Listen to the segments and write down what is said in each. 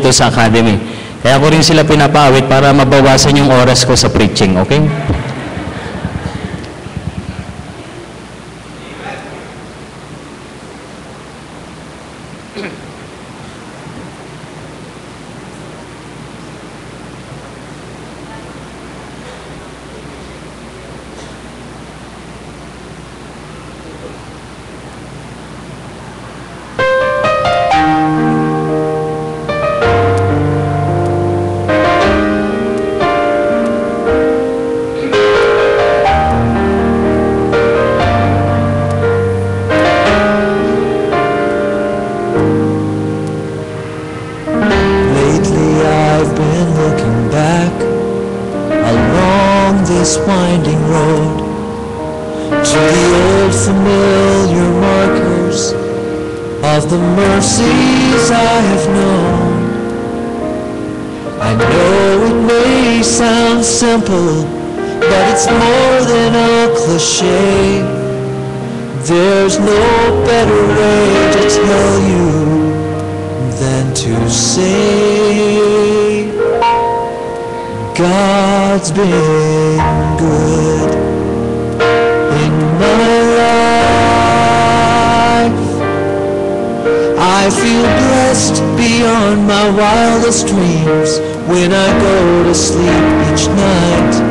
dito sa academy. Kaya ko rin sila pinapaawit para mabawasan yung oras ko sa preaching, okay? There's no better way to tell you than to say God's been good in my life. I feel blessed beyond my wildest dreams when I go to sleep each night.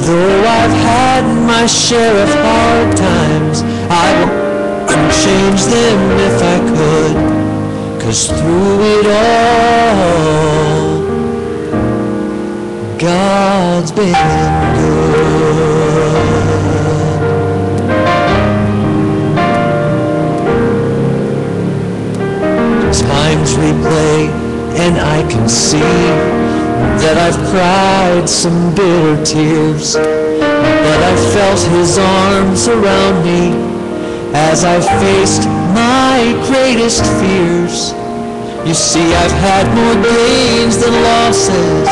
Though I've had my share of hard times, I wouldn't change them if I could, 'cause through it all, God's been good. Times replay and I can see that I've cried some bitter tears, that I felt His arms around me as I faced my greatest fears. You see, I've had more gains than losses,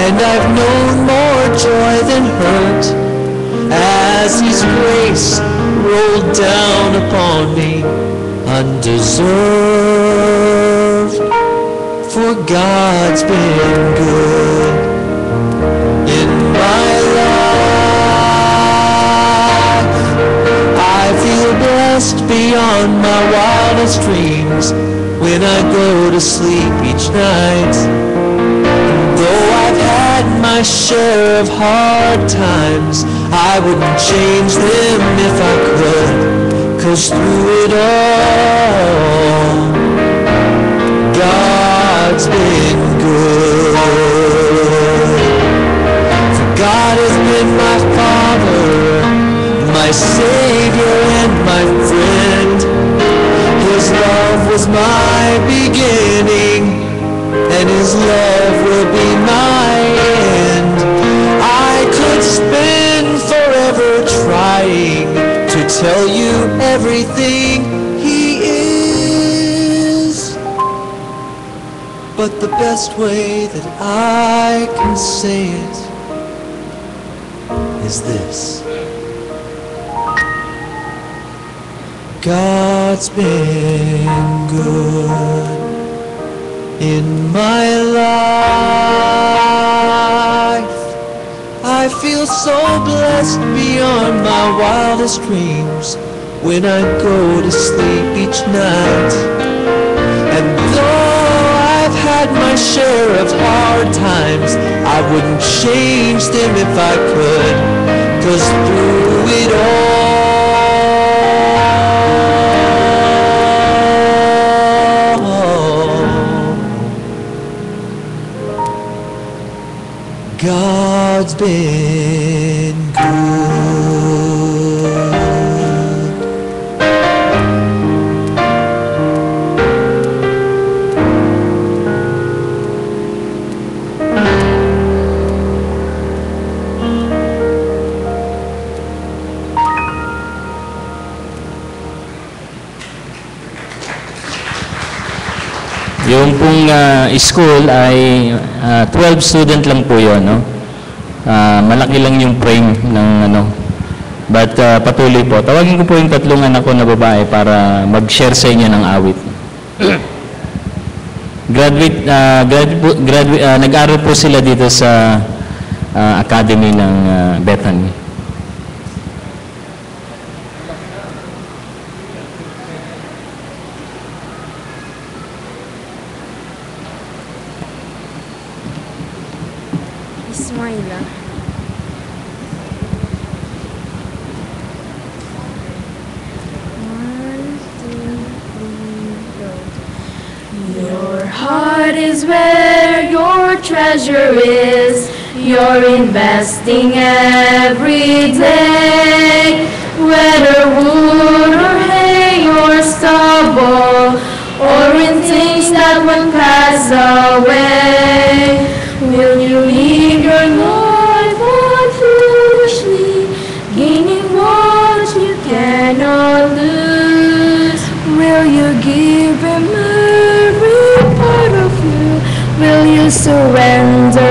and I've known more joy than hurt, as His grace rolled down upon me undeserved. For God's been good in my life. I feel blessed beyond my wildest dreams when I go to sleep each night. And though I've had my share of hard times, I wouldn't change them if I could, 'cause through it all, God's been good. For God has been my Father, my Savior and my friend. His love was my beginning, and His love will be my end. I could spend forever trying to tell you everything He is, but the best way that I can say it is this: God's been good in my life. I feel so blessed beyond my wildest dreams when I go to sleep each night. And though I've had my share of hard times, I wouldn't change them if I could, 'cause through it all, God's been good. Yung pong school ay 12 student lang po yun, no? Malaki lang yung frame ng ano. But patuloy po. Tawagin ko po yung tatlong anak ko na babae para mag-share sa inyo ng awit. nag-aral po sila dito sa academy ng Bethany. Ismaila. Your heart is where your treasure is. You're investing every day, whether wood or hay or stubble, or in things that will pass away. Will you live your life unfoolishly, gaining what you cannot lose? Will you give him every part of you? Will you surrender?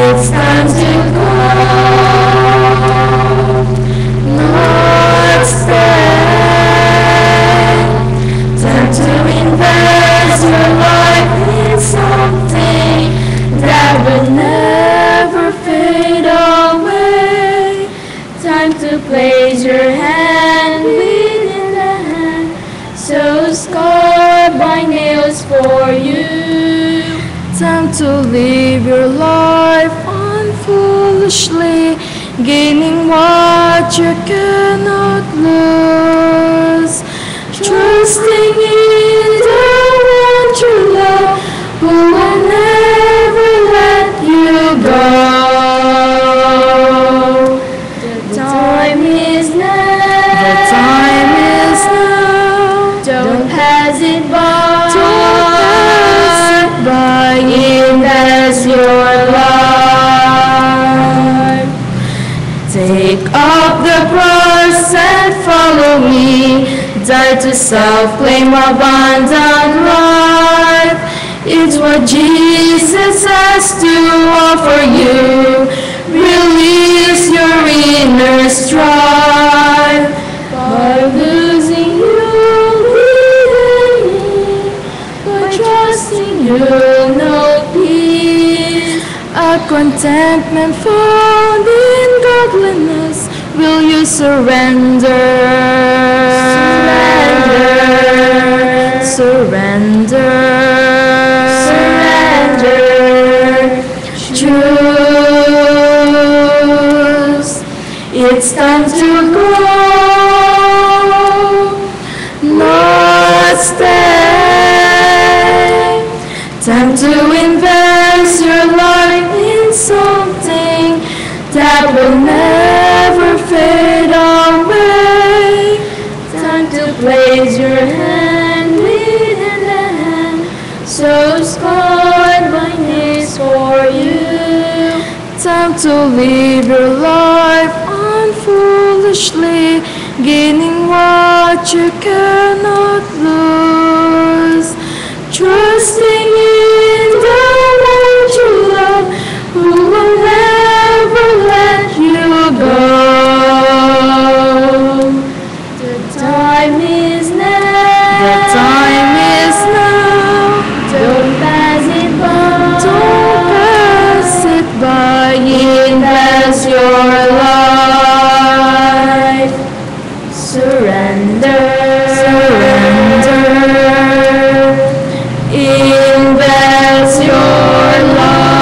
It's time to go, not stay. Time to invest your life in something that will never fade away. Time to place your hand within the hand, so scarred by nails for you. Time to live your life unfoolishly, gaining what you cannot lose. Trusting in the one true love, who will never let you go. The time is now. The time is now. Don't pass it by. Don't pass it by. Invest your life. Take up the cross and follow me. Die to self, claim abundant life. It's what Jesus has to offer you. Release your inner strife. By losing you'll be, by trusting you'll know peace. A contentment found in godliness. Will you surrender? Surrender. Surrender. Choose. It's time to grow, not stay. Time to invest your life in something that will never fade away. Time to place your hand within the hand, so scarred by nails for you. Time to live your life unfoolishly, gaining what you cannot lose. Trusting in the one true love, who will never let you go. The time is now. The time is now. Don't pass it by. Don't pass it by. Invest your life. Surrender. Surrender. Invest your life.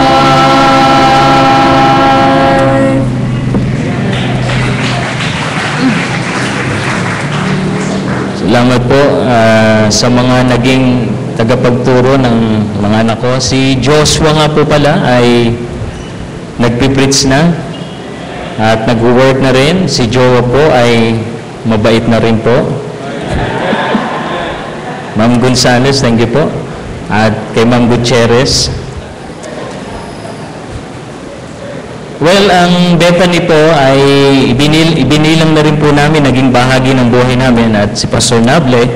Salamat po sa mga naging tagapagturo ng mga anak ko. Si Joshua nga po pala ay nagpipreach na at nag-work na rin. Si Jowa po ay mabait na rin po. Ma'am Gonzales, thank you po. At kay Ma'am Gutierrez. Well, ang Bethany po ay ibinilang na rin po namin, naging bahagi ng buhay namin, at si Pastor Nable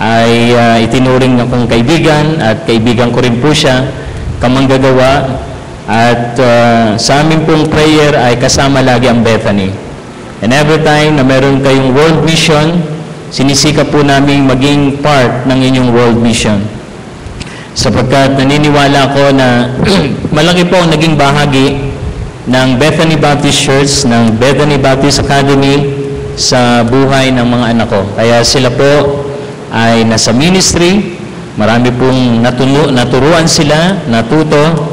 ay itinuring akong kaibigan at kaibigan ko rin po siya. kamanggagawa. At sa amin pong prayer ay kasama lagi ang Bethany. And every time na meron kayong world mission, sinisika po namin maging part ng inyong world mission. Sapagkat naniniwala ko na malaki po ang naging bahagi ng Bethany Baptist Church, ng Bethany Baptist Academy sa buhay ng mga anak ko. Kaya sila po ay nasa ministry, marami pong naturuan sila, natuto.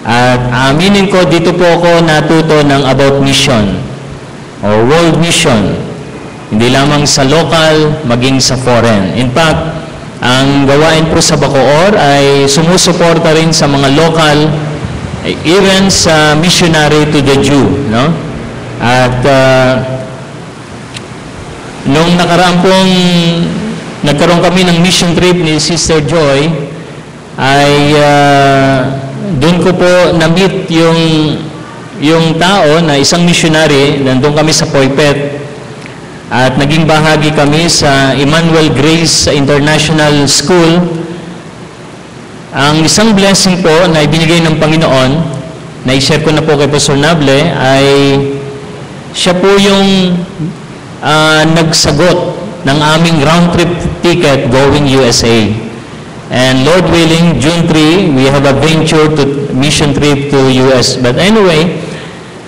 At aminin ko, dito po ako natuto ng about mission or world mission. Hindi lamang sa local, maging sa foreign. In fact, ang gawain po sa Bacoor ay sumusuporta rin sa mga local, even sa missionary to the Jew. No? At nung nakaraan pong nagkaroon kami ng mission trip ni Sister Joy, ay doon ko po na-meet yung tao na isang missionary. Nandun kami sa Poipet at naging bahagi kami sa Emmanuel Grace International School. Ang isang blessing po na ibinigay ng Panginoon, na i-share ko na po kay Pastor Nable, ay siya po yung nagsagot ng aming round trip ticket going USA. And Lord willing, June 3, we have a venture to mission trip to US. But anyway,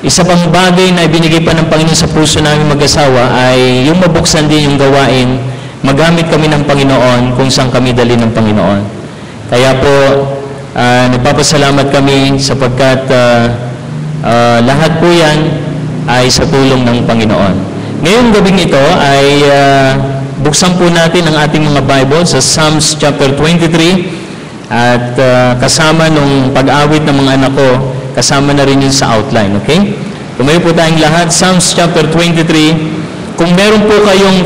isa pang bagay na ibinigay pa ng Panginoon sa puso namin mag-asawa ay yung mabuksan din yung gawain, magamit kami ng Panginoon kung saan kami dali ng Panginoon. Kaya po, nagpapasalamat kami sapagkat lahat po yan ay sa tulong ng Panginoon. Ngayong gabing ito ay buksan po natin ang ating mga Bible sa Psalms chapter 23 at kasama nung pag-awit ng mga anak ko, kasama na rin yun sa outline, okay? Tumayo po tayong lahat, Psalms chapter 23. Kung meron po kayong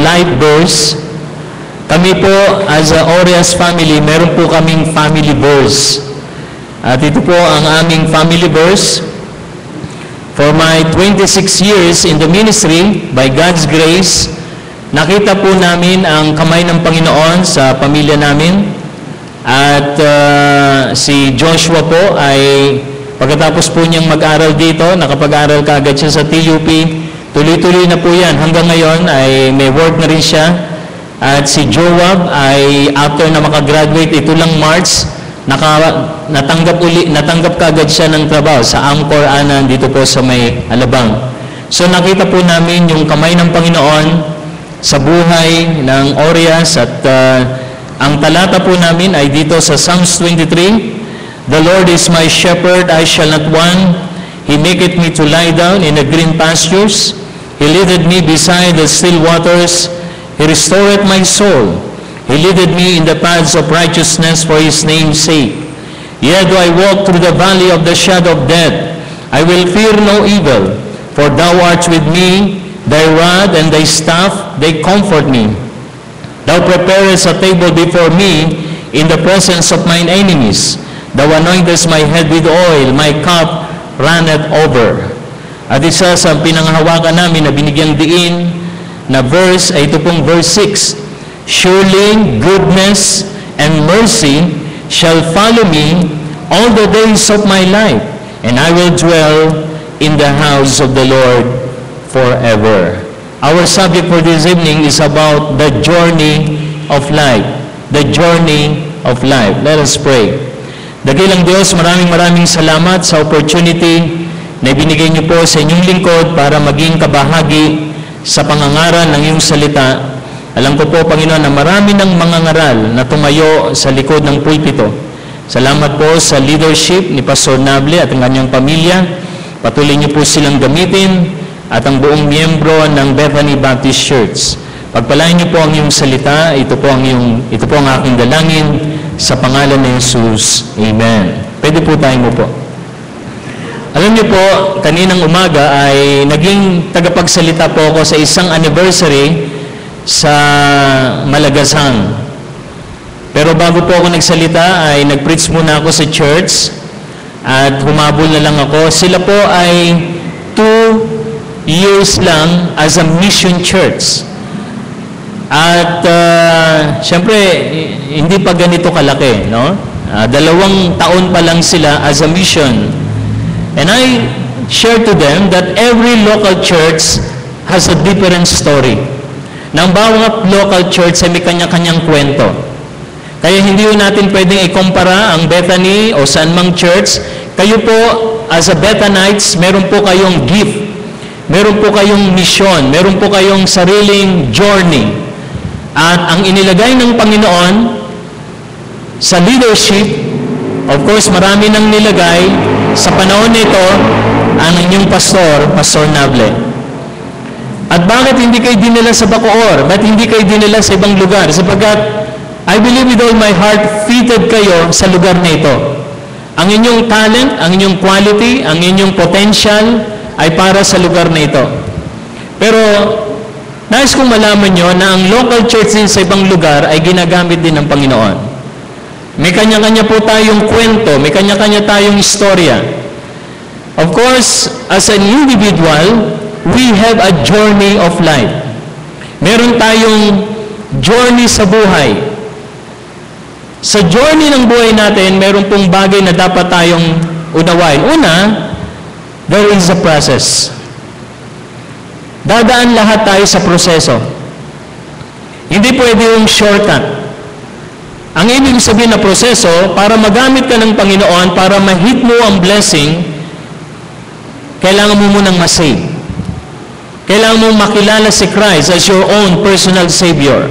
live verse, kami po as a Orias family, meron po kaming family verse. At ito po ang aming family verse. For my 26 years in the ministry, by God's grace, nakita po namin ang kamay ng Panginoon sa pamilya namin. At si Joshua po ay pagkatapos po niyang mag-aral dito, nakapag-aral kaagad siya sa TUP. Tuloy-tuloy na po yan. Hanggang ngayon ay may work na rin siya. At si Joab ay after na makagraduate, ito lang March, natanggap kaagad siya ng trabaho sa Angkor Anan dito po sa may Alabang. So nakita po namin yung kamay ng Panginoon sa buhay ng Orias at ang talata po namin ay dito sa Psalms 23. The Lord is my shepherd, I shall not want. He maketh me to lie down in the green pastures. He leadeth me beside the still waters. He restoreth my soul. He leadeth me in the paths of righteousness for His name's sake. Yea, though I walk through the valley of the shadow of death, I will fear no evil, for Thou art with me. Thy rod and thy staff, they comfort me. Thou preparest a table before me in the presence of mine enemies. Thou anointest my head with oil, my cup runneth over. At isa sa pinanghahawakan namin na binigyang diin na verse ay ito pong verse 6. Surely goodness and mercy shall follow me all the days of my life, and I will dwell in the house of the Lord forever. Our subject for this evening is about the journey of life. The journey of life. Let us pray. Dakilang Diyos, maraming salamat sa opportunity na ibinigay niyo po sa inyong lingkod para maging kabahagi sa pangangaral ng iyong salita. Alam ko po, Panginoon, na marami ng mga ngaral na tumayo sa likod ng pulpito. Salamat po sa leadership ni Pastor Nable at ang kanyang pamilya. Patuloy niyo po silang gamitin at ang buong miyembro ng Bethany Baptist Church. Pagpalain niyo po ang iyong salita, ito po ang aking dalangin sa pangalan ni Jesus. Amen. Pwede po tayo po. Alam niyo po, kaninang umaga ay naging tagapagsalita po ako sa isang anniversary sa Malagasang. Pero bago po ako nagsalita ay nag-preach muna ako sa church at humabol na lang ako. Sila po ay 2 years lang as a mission church. At syempre, hindi pa ganito kalaki, no? 2 taon pa lang sila as a mission. And I shared to them that every local church has a different story. Nang bawat local church ay may kanya-kanyang kwento. Kaya hindi natin pwedeng ikumpara ang Bethany o saan mang church. Kayo po, as a Bethanites, meron po kayong gift. Meron po kayong mission. Meron po kayong sariling journey. At ang inilagay ng Panginoon sa leadership, of course, marami nang nilagay sa panahon nito ang inyong pastor, Pastor Nable. At bakit hindi kayo dinala sa Bacoor? Bakit hindi kayo dinala sa ibang lugar? Sapagkat, I believe with all my heart, fitted kayo sa lugar na ito. Ang inyong talent, ang inyong quality, ang inyong potential ay para sa lugar na ito. Pero, nais kong malaman nyo na ang local church din sa ibang lugar ay ginagamit din ng Panginoon. May kanya-kanya po tayong kwento, may kanya-kanya tayong istorya. Of course, as an individual, we have a journey of life. Meron tayong journey sa buhay. Sa journey ng buhay natin, meron pong bagay na dapat tayong unawain. Una, there is a process. Dadaan lahat tayo sa proseso. Hindi pwede yung shortcut. Ang ibig sabihin na proseso, para magamit ka ng Panginoon, para ma-hit mo ang blessing, kailangan mo munang ma-save. Kailangan mo makilala si Christ as your own personal Savior.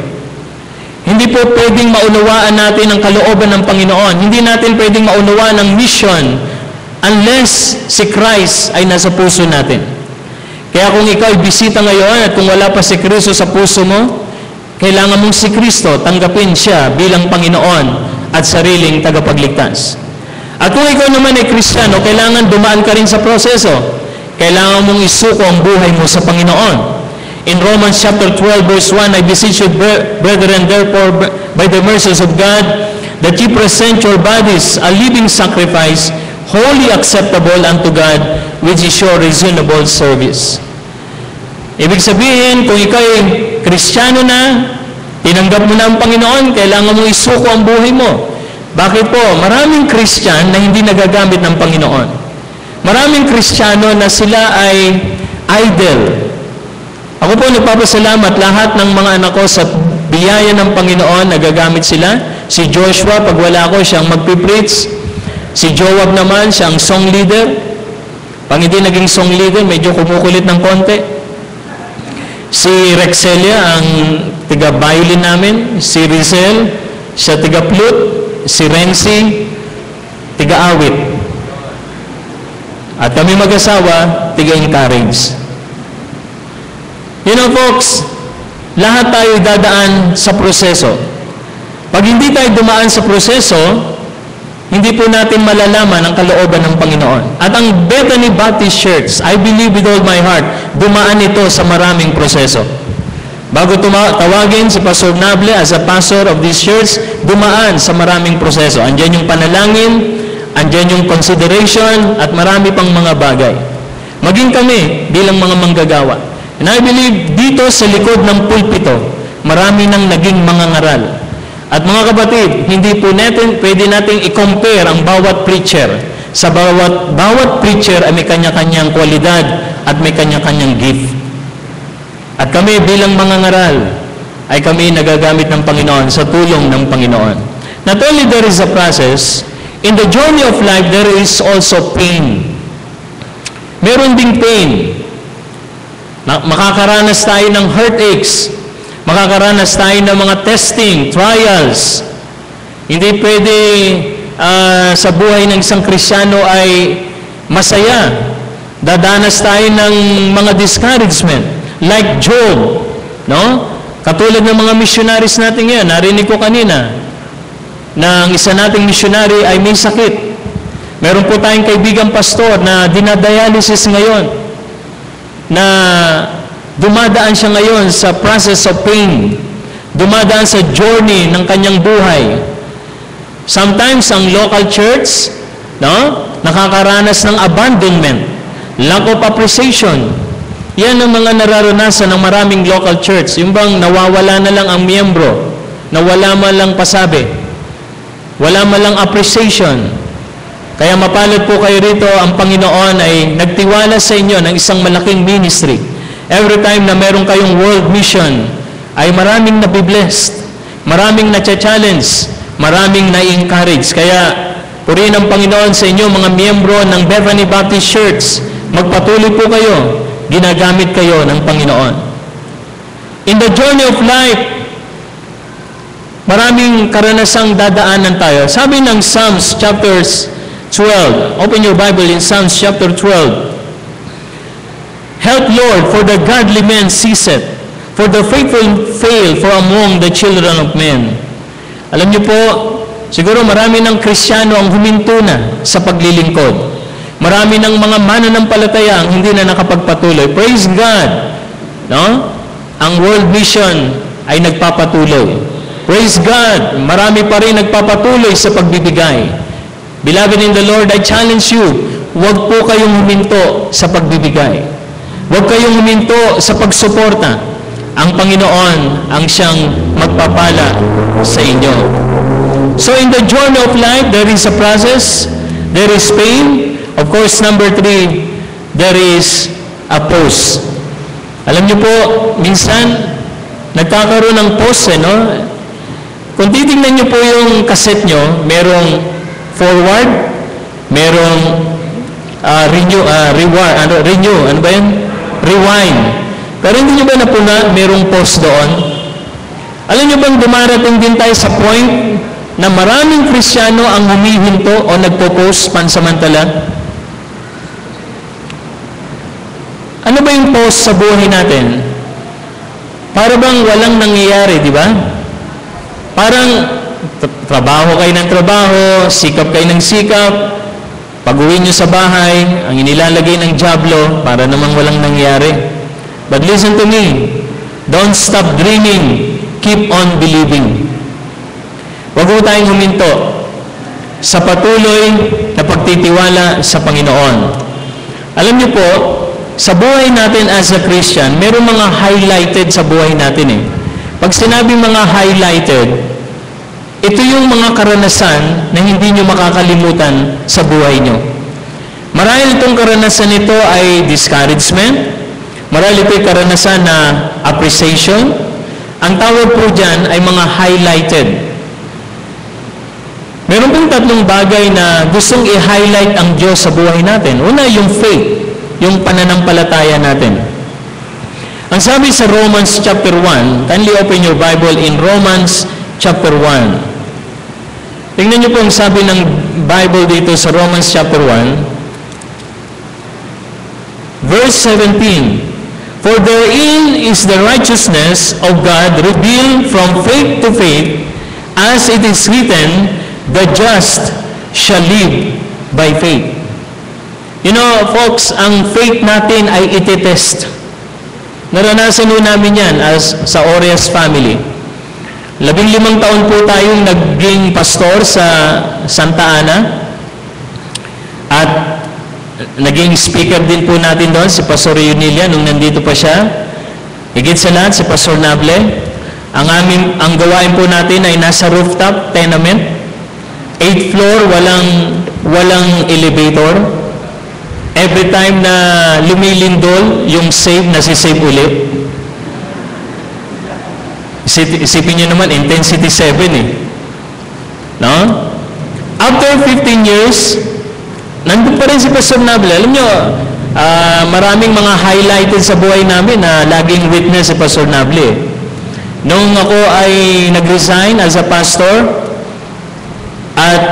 Hindi po pwedeng maunawaan natin ang kalooban ng Panginoon. Hindi natin pwedeng maunawaan ang mission unless si Christ ay nasa puso natin. Kaya kung ikaw ay bisita ngayon at kung wala pa si Kristo sa puso mo, kailangan mong si Kristo tanggapin siya bilang Panginoon at sariling tagapagligtas. At kung ikaw naman ay Kristiyano, kailangan dumaan ka rin sa proseso. Kailangan mong isuko ang buhay mo sa Panginoon. In Romans chapter 12 verse 1, I beseech you, brethren, therefore, by the mercies of God, that ye present your bodies a living sacrifice, wholly acceptable unto God, which is your reasonable service. Ibig sabihin, kung ikaw ay Kristiyano na, tinanggap mo na ang Panginoon, kailangan mo isuko ang buhay mo. Bakit po? Maraming Kristiyan na hindi nagagamit ng Panginoon. Maraming Kristiyano na sila ay idle. Ako po nagpapasalamat lahat ng mga anak ko sa biyaya ng Panginoon, nagagamit sila. Si Joshua, pag wala ko, siyang magpipreach. Si Joab naman, siyang song leader. Pag hindi naging song leader, medyo kumukulit ng konti. Si Rexelia, ang tiga-violin namin. Si Rizel, siya tiga-flute. Si Renzi, tiga-awit. At kami mag-asawa, tiga-encourage. You know, folks, lahat tayo dadaan sa proseso. Pag hindi tayo dumaan sa proseso, hindi po natin malalaman ang kalooban ng Panginoon. At ang Bethany Baptist Church, I believe with all my heart, dumaan ito sa maraming proseso. Bago tawagin si Pastor Nable as a pastor of this church, dumaan sa maraming proseso. Andiyan yung panalangin, andiyan yung consideration, at marami pang mga bagay. Maging kami bilang mga manggagawa. And I believe dito sa likod ng pulpito, marami nang naging mga ngaral. At mga kapatid, hindi po natin pwede nating i-compare ang bawat preacher. Sa bawat preacher ay may kanya-kanyang kwalidad at may kanya-kanyang gift. At kami bilang mga ngaral ay kami nagagamit ng Panginoon sa tulong ng Panginoon. Not only there is a process, in the journey of life there is also pain. Meron ding pain. Makakaranas tayo ng heartaches. Makakaranas tayo ng mga testing, trials. Hindi pwede sa buhay ng isang Kristiyano ay masaya. Dadanas tayo ng mga discouragement. Like Job, no? Katulad ng mga missionaries natin ngayon, narinig ko kanina, na ang isa nating missionary ay may sakit. Meron po tayong kaibigang pastor na dinadialysis ngayon, na dumadaan siya ngayon sa process of pain, dumadaan sa journey ng kanyang buhay. Sometimes ang local church, no, nakakaranas ng abandonment, lack of appreciation. Yan ang mga nararanasan ng maraming local church. Yung bang nawawala na lang ang miyembro, nawala man lang pasabi. Wala malang appreciation. Kaya mapalad po kayo rito, ang Panginoon ay nagtiwala sa inyo ng isang malaking ministry. Every time na meron kayong world mission, ay maraming nabiblessed, maraming na-challenge, maraming na-encourage. Kaya purihin ang Panginoon sa inyo, mga miyembro ng Bethany Baptist Church. Magpatuloy po kayo, ginagamit kayo ng Panginoon. In the journey of life, maraming karanasang dadaanan tayo. Sabi ng Psalms chapters 12, open your Bible in Psalms chapter 12. Help, Lord, for the godly man ceaseth, for the faithful fail for among the children of men. Alam niyo po, siguro marami ng Kristiyano ang huminto na sa paglilingkod. Marami ng mga mananampalataya ang hindi na nakapagpatuloy. Praise God! No? Ang world mission ay nagpapatuloy. Praise God! Marami pa rin nagpapatuloy sa pagbibigay. Beloved in the Lord, I challenge you, huwag po kayong huminto sa pagbibigay. Huwag kayong huminto sa pagsuporta. Ang Panginoon ang siyang magpapala sa inyo. So in the journey of life, there is a process, there is pain. Of course, number 3, there is a pause. Alam niyo po, minsan, nagkakaroon ng pause, no? Kung titingnan niyo po yung cassette niyo, merong forward, merong rewind. Pero hindi nyo ba napuna, merong pause doon? Alam nyo bang dumarating din tayo sa point na maraming Kristiyano ang humihinto o nagpo-pause pansamantala? Ano ba yung pause sa buhay natin? Para bang walang nangyayari, di ba? Parang trabaho kayo ng trabaho, sikap kayo ng sikap, pag-uwi nyo sa bahay, ang inilalagay ng dyablo para namang walang nangyari. But listen to me, don't stop dreaming, keep on believing. Huwag po tayong huminto sa patuloy na pagtitiwala sa Panginoon. Alam niyo po, sa buhay natin as a Christian, meron mga highlighted sa buhay natin eh. Pag sinabi mga highlighted, ito yung mga karanasan na hindi nyo makakalimutan sa buhay nyo. Marahil itong karanasan nito ay discouragement. Marahil ito'y karanasan na appreciation. Ang tawag po dyan ay mga highlighted. Meron pong tatlong bagay na gustong i-highlight ang Diyos sa buhay natin. Una, yung faith, yung pananampalataya natin. Ang sabi sa Romans chapter 1, kindly open your Bible in Romans chapter 1. Tingnan niyo po ang sabi ng Bible dito sa Romans chapter 1. Verse 17. For therein is the righteousness of God revealed from faith to faith, as it is written, the just shall live by faith. You know, folks, ang faith natin ay iti-test. Naranasan po namin yan as sa Orias family. 15 taon po tayong naging pastor sa Santa Ana at naging speaker din po natin doon si Pastor Yunilia nung nandito pa siya. Higit sa lahat si Pastor Nable. Ang gawain po natin ay nasa rooftop tenement, 8th floor, walang elevator. Every time na lumilindol yung save, nasi-save ulit. Isipin nyo naman, intensity 7 eh. No? After 15 years, nandun pa rin si Pastor Nable. Alam nyo, maraming mga highlighted sa buhay namin na laging witness si Pastor Nable. Nung ako ay nag-resign as a pastor, at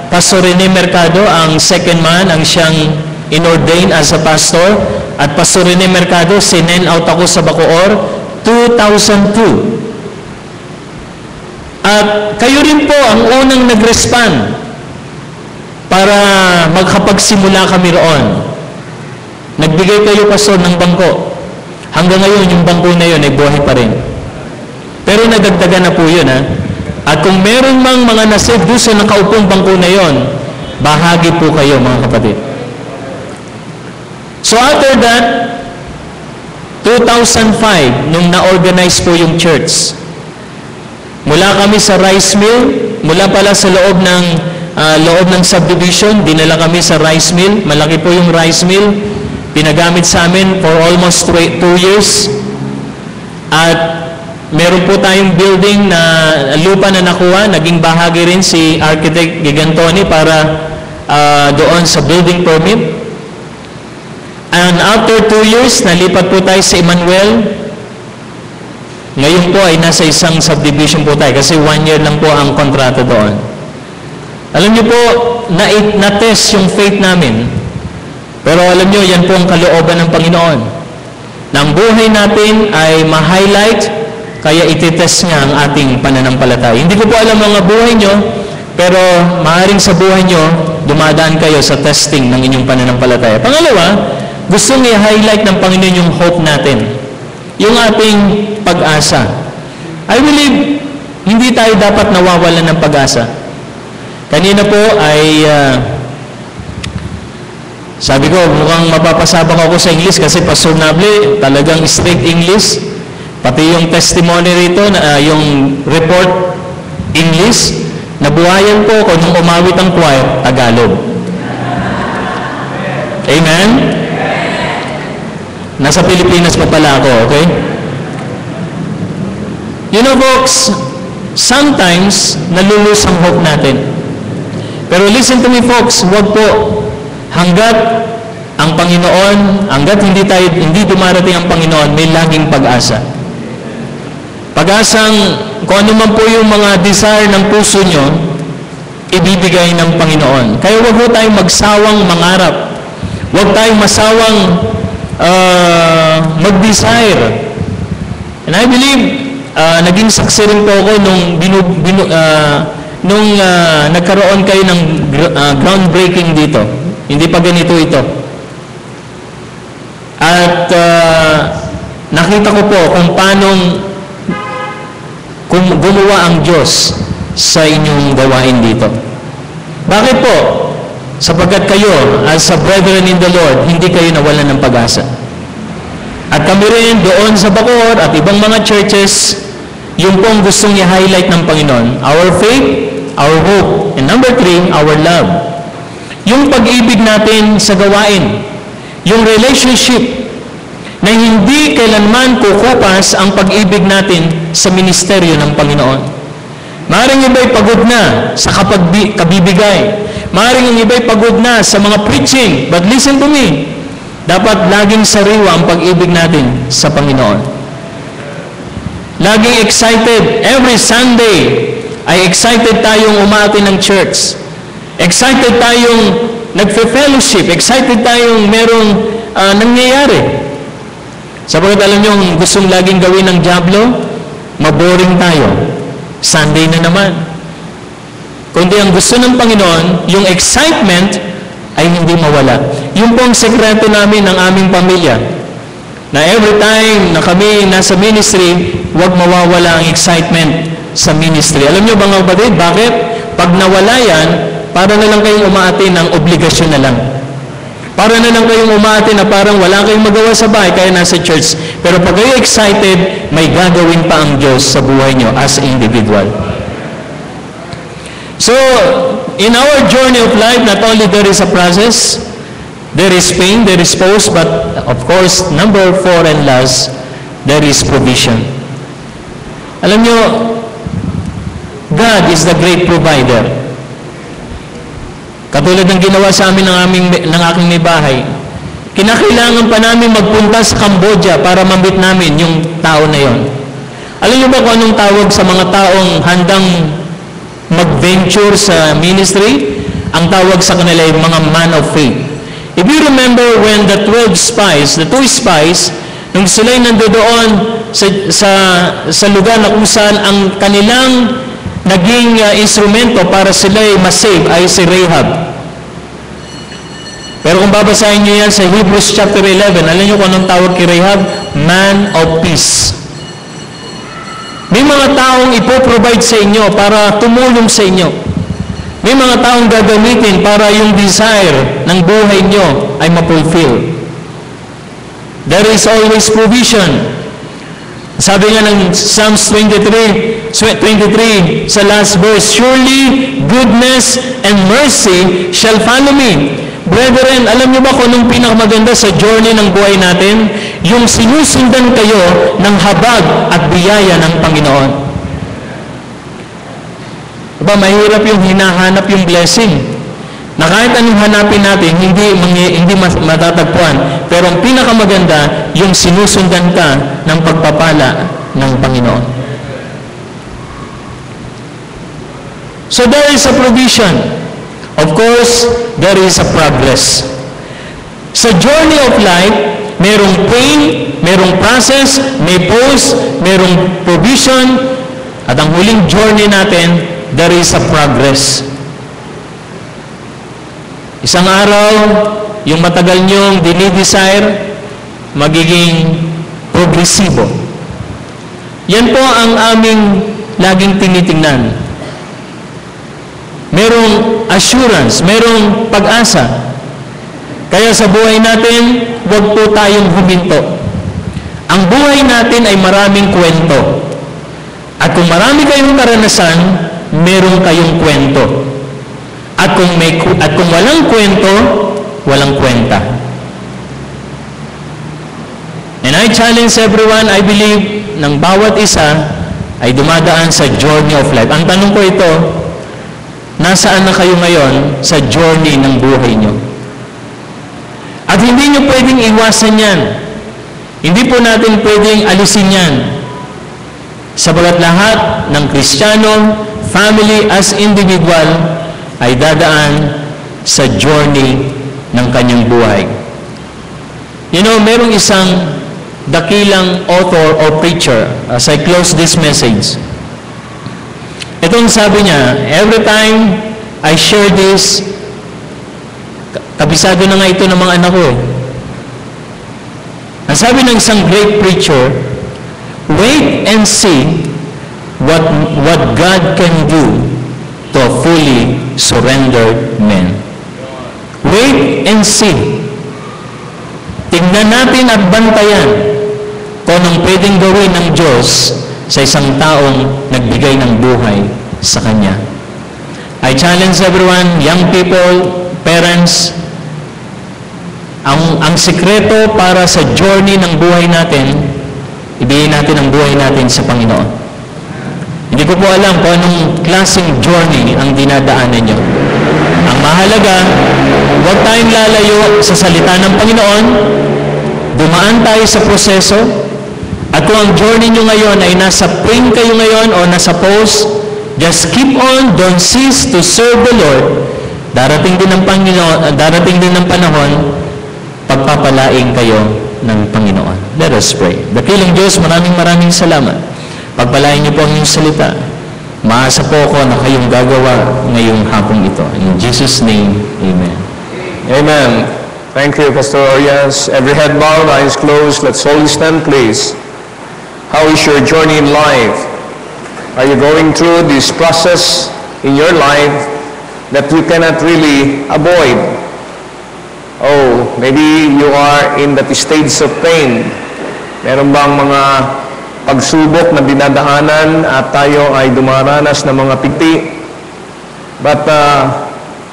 Pastor Rene Mercado, ang second man, ang siyang inordain as a pastor, at Pastor Rene Mercado, sinen out ako sa Bacoor, 2002. At kayo rin po ang unang nag-respond para magkapagsimula kami roon. Nagbigay kayo, Pastor, ng bangko. Hanggang ngayon, yung bangko na yun ay buhay pa rin. Pero nadagdagan na po yun, ha? At kung meron mang mga nasave doon sa nakaupong bangko na yun, bahagi po kayo, mga kapatid. So after that, 2005, nung na-organize po yung church, mula kami sa rice mill, mula pala sa loob ng subdivision, dinala kami sa rice mill. Malaki po yung rice mill. Pinagamit sa amin for almost 2 years. At meron po tayong building na lupa na nakuha. Naging bahagi rin si Architect Gigantoni para doon sa building permit. And after 2 years, nalipat po tayo sa Emmanuel. Ngayon po ay nasa isang subdivision po tayo kasi 1 year lang po ang kontrata doon. Alam niyo po, na-test yung faith namin. Pero alam niyo, yan po ang kalooban ng Panginoon. Na ang buhay natin ay ma-highlight, kaya ititest niya ang ating pananampalataya. Hindi ko po alam mga buhay niyo, pero maaaring sa buhay niyo, dumadaan kayo sa testing ng inyong pananampalataya. Pangalawa, gustong i-highlight ng Panginoon yung hope natin. Yung ating pag-asa. I believe, hindi tayo dapat nawawalan ng pag-asa. Kanina po ay, sabi ko, mukhang mapapasabak ako sa English kasi Pastor Nable, talagang straight English. Pati yung testimony rito, yung report English, nabuhayan po ko nung umawit ang choir, Tagalog. Amen? Nasa Pilipinas pa pala ako, okay? You know, folks, sometimes nalulus ang hope natin. Pero listen to me, folks, wag po. Hanggat ang Panginoon, hanggat hindi dumarating ang Panginoon, may laging pag-asa. Pag-asang, kung ano man po yung mga desire ng puso nyo, ibibigay ng Panginoon. Kaya wag po tayong magsawang mangarap. Wag tayong masawang mag-desire. And I believe, naging saksi rin po ako nung nagkaroon kayo ng groundbreaking dito. Hindi pa ganito ito. At nakita ko po kung paano gumawa ang Diyos sa inyong gawain dito. Bakit po? Sapagkat kayo, as a brethren in the Lord, hindi kayo nawalan ng pag-asa. At kami rin doon sa Bacoor at ibang mga churches, yung pong gustong i-highlight ng Panginoon. Our faith, our hope, and number 3, our love. Yung pag-ibig natin sa gawain. Yung relationship na hindi kailanman kukupas ang pag-ibig natin sa ministeryo ng Panginoon. Maaaring iba'y pagod na sa kabibigay. Maaaring ang iba'y pagod na sa mga preaching. But listen to me. Dapat laging sariwa ang pag-ibig natin sa Panginoon. Laging excited. Every Sunday ay excited tayong umati ng church. Excited tayong nagfe-fellowship. Excited tayong merong nangyayari. Sapagkat alam nyo, ang gustong laging gawin ng dyablo, maboring tayo. Sunday na naman. Kundi ang gusto ng Panginoon, yung excitement ay hindi mawala. Yung pong sekreto namin ng aming pamilya, na every time na kami nasa ministry, huwag mawawala ang excitement sa ministry. Alam nyo ba mga kapatid, bakit? Pag nawala yan, para na lang kayong umaati ng obligasyon na lang. Para na lang kayong umaati na parang wala kayong magawa sa bahay, kaya nasa church. Pero pag kayo excited, may gagawin pa ang Diyos sa buhay nyo as individual. So, in our journey of life, not only there is a process, there is pain, there is pause, but of course, number 4 and last, there is provision. Alam nyo, God is the great provider. Katulad ng ginawa sa amin ng aking may bahay, kinakailangan pa namin magpunta sa Cambodia para mambit namin yung tao na yon. Alam niyo ba kung anong tawag sa mga taong handang mag-venture sa ministry? Ang tawag sa kanila ay mga man of faith. If you remember when the 2 spies, nung sila'y nandoon sa lugar na kung saan ang kanilang naging instrumento para sila'y masave ay si Rahab. Pero kung babasahin nyo yan sa Hebrews chapter 11, alam nyo kung anong tawag kay Rahab? Man of peace. May mga taong ipoprovide sa inyo para tumulong sa inyo. May mga taong gagamitin para yung desire ng buhay nyo ay ma-fulfill. There is always provision. Sabi nga ng Psalms 23 sa last verse, surely goodness and mercy shall follow me. Brethren, alam niyo ba kung anong pinakamaganda sa journey ng buhay natin? Yung sinusundan kayo ng habag at biyaya ng Panginoon. Diba, mahirap yung hinahanap yung blessing. Na kahit anong hanapin natin, hindi matatagpuan. Pero ang pinakamaganda, yung sinusundan ka ng pagpapala ng Panginoon. So there is a provision. Of course, there is a progress. Sa journey of life, merong pain, merong process, may pause, merong provision, at ang huling journey natin, there is a progress. Isang araw, yung matagal nyong dinidesire, magiging progresibo. Yan po ang aming laging tinitingnan. Merong assurance, merong pag-asa. Kaya sa buhay natin, huwag po tayong huminto. Ang buhay natin ay maraming kwento. At kung marami kayong karanasan, meron kayong kwento. At kung walang kwento, walang kwenta. And I challenge everyone, I believe, ng bawat isa ay dumadaan sa journey of life. Ang tanong ko ito, nasaan na kayo ngayon sa journey ng buhay nyo? At hindi nyo pwedeng iwasan yan. Hindi po natin pwedeng alisin yan. Sabagat lahat ng Kristiyano, family as individual, ay dadaan sa journey ng kanyang buhay. You know, merong isang dakilang author or preacher, as I close this message, itong sabi niya, every time I share this, kabisado na nga ito ng mga anak ko. Ang sabi ng isang great preacher, wait and see what God can do to a fully surrendered man. Wait and see. Tingnan natin at bantayan kung anong pwedeng gawin ng Diyos sa isang taong nagbigay ng buhay sa Kanya. I challenge everyone, young people, parents, ang sikreto para sa journey ng buhay natin, ibigay natin ang buhay natin sa Panginoon. Hindi ko po alam kung anong klaseng journey ang dinadaanan nyo. Ang mahalaga, huwag tayong lalayo sa salita ng Panginoon, dumaan tayo sa proseso, at kung ang journey nyo ngayon ay nasa pain kayo ngayon o nasa pause, just keep on, don't cease to serve the Lord. Darating din ng Panginoon, darating din ng panahon, pagpapalaing kayo ng Panginoon. Let us pray. Dakilang Diyos, maraming salamat. Pagpalain niyo po ang inyong salita. Maasa po ako na kayong gagawa ngayong hapong ito. In Jesus' name, Amen. Amen. Thank you, Pastor Orias. Every head bowed, eyes closed. Let's all stand, please. How is your journey in life? Are you going through this process in your life that you cannot really avoid? Oh, maybe you are in that stage of pain. Meron bang mga pagsubok na dinadaanan at tayo ay dumaranas ng mga pigti? But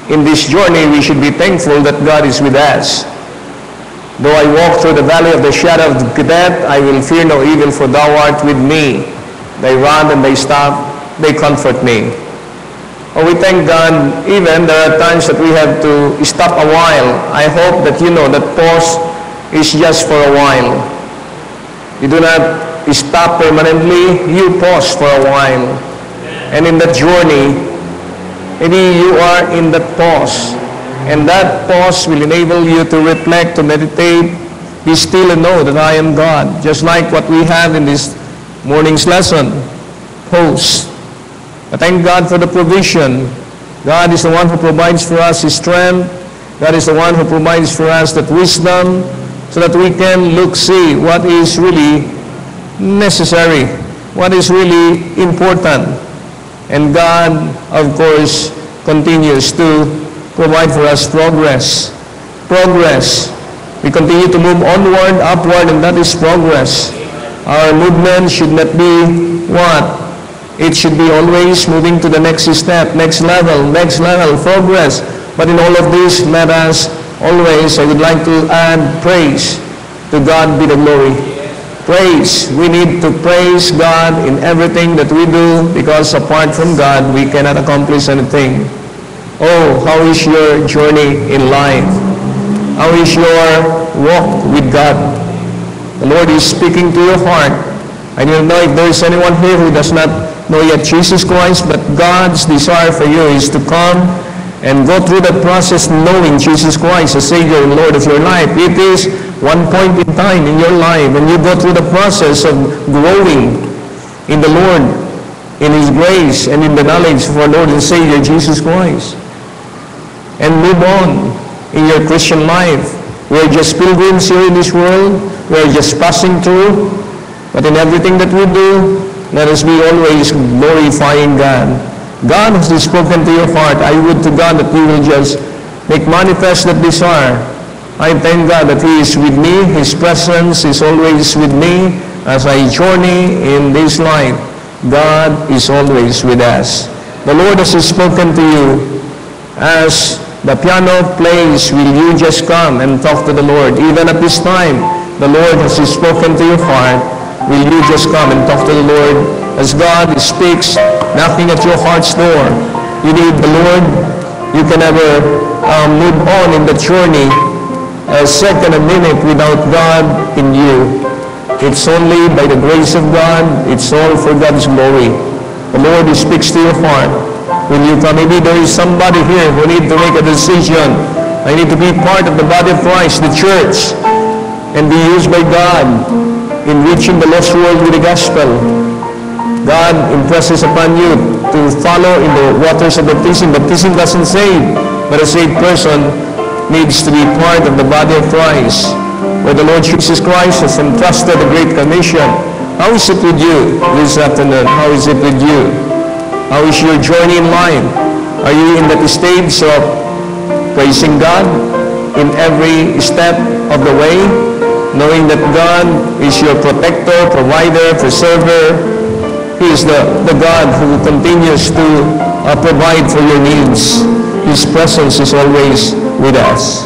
in this journey, we should be thankful that God is with us. Though I walk through the valley of the shadow of death, I will fear no evil, for thou art with me. Thy rod and thy staff, they comfort me. Oh, we thank God. Even there are times that we have to stop a while. I hope that you know that pause is just for a while. You do not stop permanently, you pause for a while. And in that journey, maybe you are in that pause. And that pause will enable you to reflect, to meditate, be still and know that I am God. Just like what we have in this morning's lesson, pause. I thank God for the provision. God is the one who provides for us His strength. God is the one who provides for us that wisdom so that we can see what is really necessary, what is really important. And God, of course, continues to provide for us progress. Progress. We continue to move onward, upward, and that is progress. Our movement should not be what? It should be always moving to the next step, next level, progress. But in all of this, let us always, I would like to add praise. To God be the glory. Praise. We need to praise God in everything that we do, because apart from God, we cannot accomplish anything. Oh, how is your journey in life? How is your walk with God? The Lord is speaking to your heart. I don't know if there is anyone here who does not know yet Jesus Christ, but God's desire for you is to come and go through the process knowing Jesus Christ as Savior and Lord of your life. It is one point in time in your life when you go through the process of growing in the Lord, in His grace, and in the knowledge of our Lord and Savior Jesus Christ. And move on in your Christian life. We are just pilgrims here in this world. We are just passing through. But in everything that we do, let us be always glorifying God. God has spoken to your heart. I would to God that you will just make manifest that desire. I thank God that He is with me. His presence is always with me as I journey in this life. God is always with us. The Lord has spoken to you. As the piano plays, will you just come and talk to the Lord? Even at this time, the Lord has spoken to your heart. Will you just come and talk to the Lord? As God speaks, knocking at your heart's door. You need the Lord. You can never move on in the journey a second, a minute without God in you. It's only by the grace of God. It's all for God's glory. The Lord speaks to your heart. When you come, maybe there is somebody here who need to make a decision. I need to be part of the body of Christ, the church, and be used by God in reaching the lost world with the gospel. God impresses upon you to follow in the waters of baptism. Baptism doesn't save, but a saved person needs to be part of the body of Christ, where the Lord Jesus Christ has entrusted the Great Commission. How is it with you this afternoon? How is it with you? How is your journey in life? Are you in that stage of praising God in every step of the way, knowing that God is your protector, provider, preserver? He is the God who continues to provide for your needs. His presence is always with us.